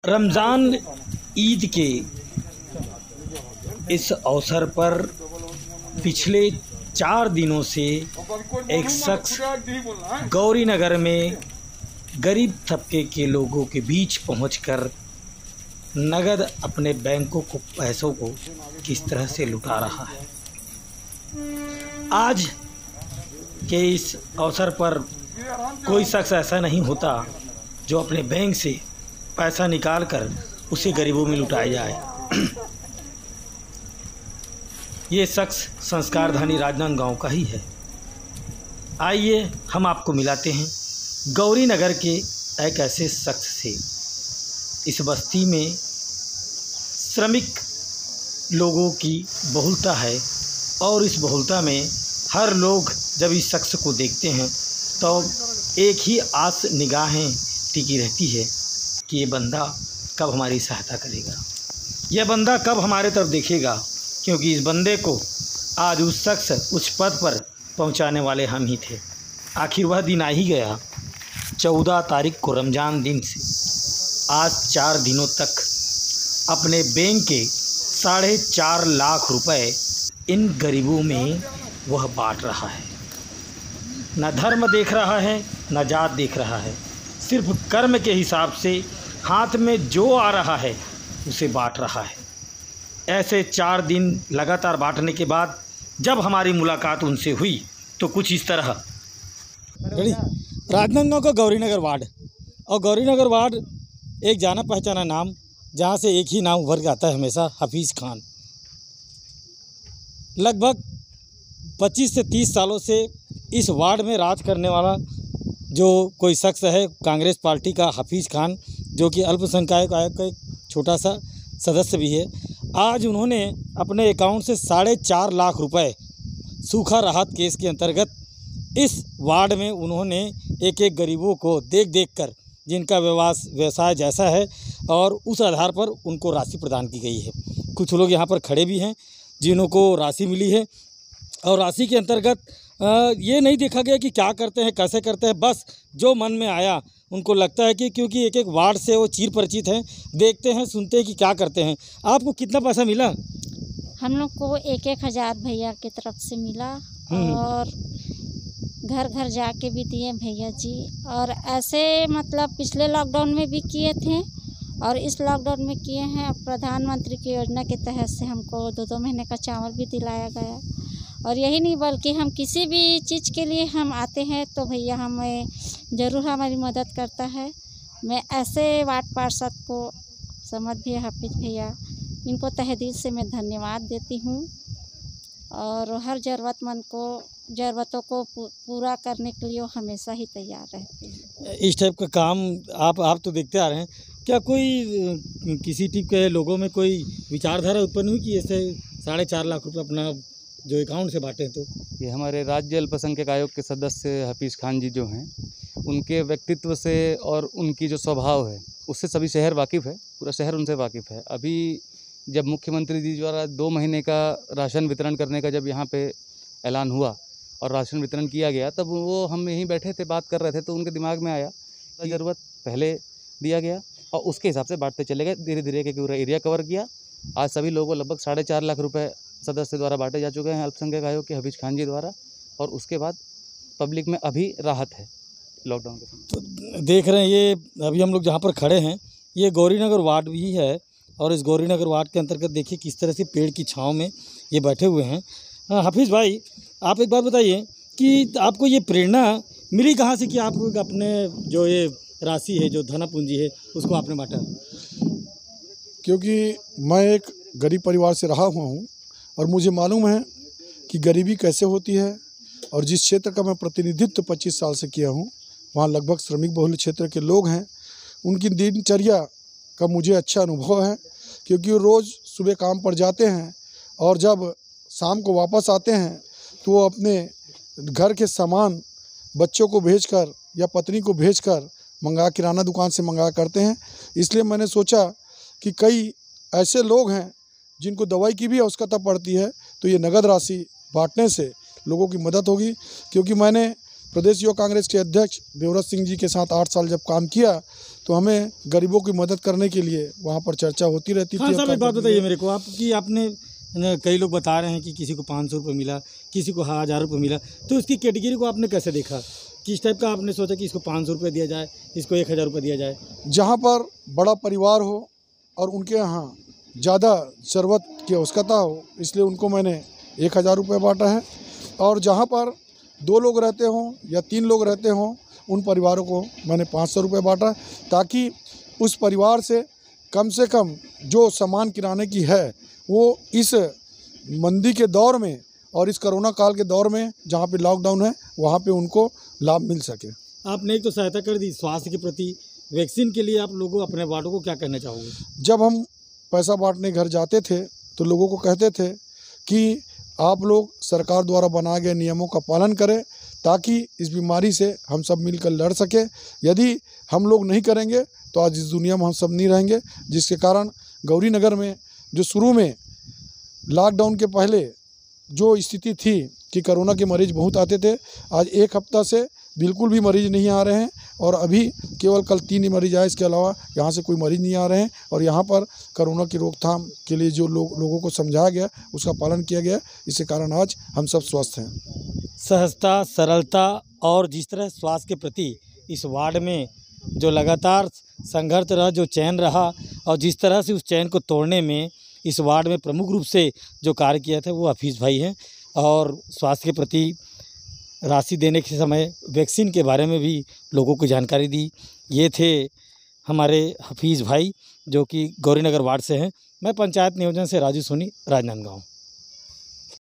रमज़ान ईद के इस अवसर पर पिछले 4 दिनों से एक शख्स गौरी नगर में गरीब तबके के लोगों के बीच पहुंचकर नगद अपने बैंकों को पैसों को किस तरह से लुटा रहा है। आज के इस अवसर पर कोई शख्स ऐसा नहीं होता जो अपने बैंक से पैसा निकाल कर उसे गरीबों में लुटाया जाए। ये शख्स संस्कारधानी राजनांद गांव का ही है। आइए हम आपको मिलाते हैं गौरी नगर के एक ऐसे शख्स से। इस बस्ती में श्रमिक लोगों की बहुलता है और इस बहुलता में हर लोग जब इस शख्स को देखते हैं तो एक ही आस निगाहें टिकी रहती है कि ये बंदा कब हमारी सहायता करेगा, यह बंदा कब हमारे तरफ देखेगा, क्योंकि इस बंदे को आज उस शख्स उस पद पर पहुंचाने वाले हम ही थे। आखिर वह दिन आ ही गया। 14 तारीख को रमज़ान दिन से आज 4 दिनों तक अपने बैंक के 4.5 लाख रुपए इन गरीबों में वह बांट रहा है। न धर्म देख रहा है, न जात देख रहा है, सिर्फ कर्म के हिसाब से हाथ में जो आ रहा है उसे बांट रहा है। ऐसे 4 दिन लगातार बांटने के बाद जब हमारी मुलाकात उनसे हुई तो कुछ इस तरह। राजनांदगांव का गौरी नगर वार्ड, और गौरी नगर वार्ड एक जाना पहचाना नाम, जहाँ से एक ही नाम उभर के आता है हमेशा, हफीज़ खान। लगभग 25 से 30 सालों से इस वार्ड में राज करने वाला जो कोई शख्स है कांग्रेस पार्टी का हफीज़ खान, जो कि अल्पसंख्यक आयोग का एक छोटा सा सदस्य भी है। आज उन्होंने अपने अकाउंट से 4.5 लाख रुपए सूखा राहत केस के अंतर्गत इस वार्ड में उन्होंने एक एक गरीबों को देख देख कर, जिनका व्यवसाय जैसा है और उस आधार पर उनको राशि प्रदान की गई है। कुछ लोग यहाँ पर खड़े भी हैं जिन्हों को राशि मिली है, और राशि के अंतर्गत ये नहीं देखा गया कि क्या करते हैं, कैसे करते हैं, बस जो मन में आया उनको लगता है कि क्योंकि एक एक वार्ड से वो चीर परिचित हैं, देखते हैं सुनते हैं कि क्या करते हैं। आपको कितना पैसा मिला? हम लोग को 1-1 हज़ार भैया की तरफ से मिला, और घर घर जाके भी दिए भैया जी। और ऐसे मतलब पिछले लॉकडाउन में भी किए थे और इस लॉकडाउन में किए हैं। प्रधानमंत्री की योजना के तहत से हमको 2-2 महीने का चावल भी दिलाया गया। और यही नहीं बल्कि हम किसी भी चीज़ के लिए हम आते हैं तो भैया हमें ज़रूर हमारी मदद करता है। मैं ऐसे वार्ड पार्षद को, समझ भी हाफिज भैया, इनको तहे दिल से मैं धन्यवाद देती हूँ। और हर ज़रूरतों को पूरा करने के लिए वो हमेशा ही तैयार रहते हैं। इस टाइप का काम आप तो देखते आ रहे हैं। क्या कोई किसी टाइप के लोगों में कोई विचारधारा उत्पन्न हुई कि ऐसे 4.5 लाख रुपए अपना जो अकाउंट से बांटे? तो ये हमारे राज्य अल्पसंख्यक आयोग के सदस्य हफीज़ खान जी जो हैं, उनके व्यक्तित्व से और उनकी जो स्वभाव है उससे सभी शहर वाकिफ़ है, पूरा शहर उनसे वाकिफ़ है। अभी जब मुख्यमंत्री जी द्वारा 2 महीने का राशन वितरण करने का जब यहाँ पे ऐलान हुआ और राशन वितरण किया गया, तब वो हम यहीं बैठे थे, बात कर रहे थे, तो उनके दिमाग में आया ज़रूरत पहले दिया गया और उसके हिसाब से बांटते चले गए। धीरे धीरे के पूरा एरिया कवर किया। आज सभी लोगों को लगभग 4.5 लाख रुपए सदस्य द्वारा बांटे जा चुके हैं अल्पसंख्यक आयोग के हफीज़ खान जी द्वारा। और उसके बाद पब्लिक में अभी राहत है लॉकडाउन के समय। तो देख रहे हैं ये अभी हम लोग जहाँ पर खड़े हैं ये गौरी नगर वार्ड भी है, और इस गौरी नगर वार्ड के अंतर्गत देखिए किस तरह से पेड़ की छाँव में ये बैठे हुए हैं। हफीज़ भाई, आप एक बात बताइए कि आपको ये प्रेरणा मिली कहाँ से कि आप अपने जो ये राशि है, जो धन पूंजी है, उसको आपने बांटा? क्योंकि मैं एक गरीब परिवार से रहा हुआ हूँ और मुझे मालूम है कि गरीबी कैसे होती है। और जिस क्षेत्र का मैं प्रतिनिधित्व 25 साल से किया हूँ, वहाँ लगभग श्रमिक बहुल क्षेत्र के लोग हैं। उनकी दिनचर्या का मुझे अच्छा अनुभव है, क्योंकि वो रोज़ सुबह काम पर जाते हैं और जब शाम को वापस आते हैं तो वो अपने घर के सामान बच्चों को भेजकर या पत्नी को भेजकर किराना दुकान से मंगा करते हैं। इसलिए मैंने सोचा कि कई ऐसे लोग हैं जिनको दवाई की भी आवश्यकता पड़ती है, तो ये नगद राशि बांटने से लोगों की मदद होगी। क्योंकि मैंने प्रदेश युवा कांग्रेस के अध्यक्ष देवव्रत सिंह जी के साथ 8 साल जब काम किया तो हमें गरीबों की मदद करने के लिए वहाँ पर चर्चा होती रहती थी। खान साहब एक बात बताइए मेरे को आप कि आपने कई लोग बता रहे हैं कि किसी को 500 रुपये मिला, किसी को 1000 रुपये मिला, तो इसकी कैटेगरी को आपने कैसे देखा? किस टाइप का आपने सोचा कि इसको 500 रुपये दिया जाए, इसको 1000 रुपये दिया जाए? जहाँ पर बड़ा परिवार हो और उनके यहाँ ज़्यादा ज़रूरत की आवश्यकता हो, इसलिए उनको मैंने 1000 रुपये बांटा है। और जहाँ पर 2 लोग रहते हों या 3 लोग रहते हों, उन परिवारों को मैंने 500 रुपये बांटा, ताकि उस परिवार से कम जो सामान किराने की है वो इस मंदी के दौर में और इस कोरोना काल के दौर में जहाँ पे लॉकडाउन है वहाँ पे उनको लाभ मिल सके। आपने एक तो सहायता कर दी स्वास्थ्य के प्रति, वैक्सीन के लिए आप लोगों अपने वार्डों को क्या कहना चाहोगे? जब हम पैसा बांटने घर जाते थे तो लोगों को कहते थे कि आप लोग सरकार द्वारा बनाए गए नियमों का पालन करें ताकि इस बीमारी से हम सब मिलकर लड़ सकें। यदि हम लोग नहीं करेंगे तो आज इस दुनिया में हम सब नहीं रहेंगे, जिसके कारण गौरी नगर में जो शुरू में लॉकडाउन के पहले जो स्थिति थी कि कोरोना के मरीज बहुत आते थे, आज 1 हफ्ता से बिल्कुल भी मरीज नहीं आ रहे हैं और अभी केवल कल 3 ही मरीज आए, इसके अलावा यहाँ से कोई मरीज नहीं आ रहे हैं। और यहाँ पर कोरोना की रोकथाम के लिए जो लोगों को समझाया गया उसका पालन किया गया, इसके कारण आज हम सब स्वस्थ हैं। सहजता, सरलता और जिस तरह स्वास्थ्य के प्रति इस वार्ड में जो लगातार संघर्ष रहा, जो चैन रहा और जिस तरह से उस चैन को तोड़ने में इस वार्ड में प्रमुख रूप से जो कार्य किया था वो हफीज़ भाई हैं। और स्वास्थ्य के प्रति राशि देने के समय वैक्सीन के बारे में भी लोगों को जानकारी दी। ये थे हमारे हफीज़ भाई जो कि गौरी नगर वार्ड से हैं। मैं पंचायत नियोजन से राजू सोनी, राजनांदगांव।